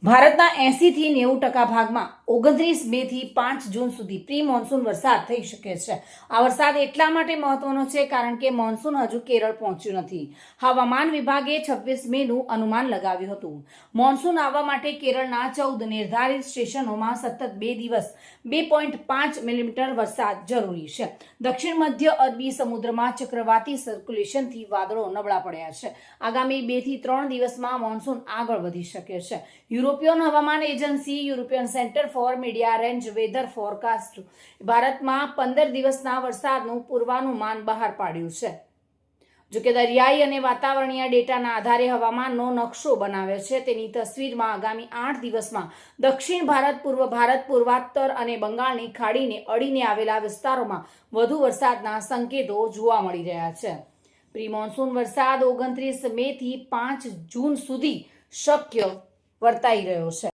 ભારતના 80 થી 90% ભાગમાં 29 મે થી 5 જૂન સુધી પ્રી મોન્સૂન વરસાદ થઈ શકે છે. આ વરસાદ એટલા માટે મહત્વનો છે કારણ કે મોન્સૂન હજુ કેરળ પહોંચ્યું નથી. હવામાન વિભાગે 26 મેનું અનુમાન લગાવ્યું હતું. મોન્સૂન આવવા માટે કેરળના 14 નિર્ધારિત સ્ટેશનોમાં સતત 2 દિવસ 2.5 મિલીમીટર વરસાદ જરૂરી છે. દક્ષિણ મધ્ય અરબી સમુદ્રમાં ચક્રવાતી સર્ક્યુલેશનથી વાદળો નબળા પડ્યા છે. આગામી 2 થી 3 દિવસમાં મોન્સૂન આગળ વધી શકે છે. યુરોપિયન હવામાન agency European centre for media range weather forecast ભારતમાં 15 દિવસના વરસાદનું પૂર્વાનુમાન બહાર પાડ્યું છે. જોકે દરિયાઈ અને વાતાવરણીય ડેટાના આધારે હવામાનનો નકશો બનાવ્યો છે. તેની તસવીરમાં આગામી 8 દિવસમાં દક્ષિણ ભારત, પૂર્વ ભારત, પૂર્વાત્તર અને બંગાળની ખાડીને અડીને આવેલા વિસ્તારોમાં વધુ વરસાદના સંકેતો જોવા મળી રહ્યા છે. પ્રી મોન્સૂન વરસાદ 29 મે થી 5 જૂન સુધી શક્ય વર્તાઈ રહ્યો છે.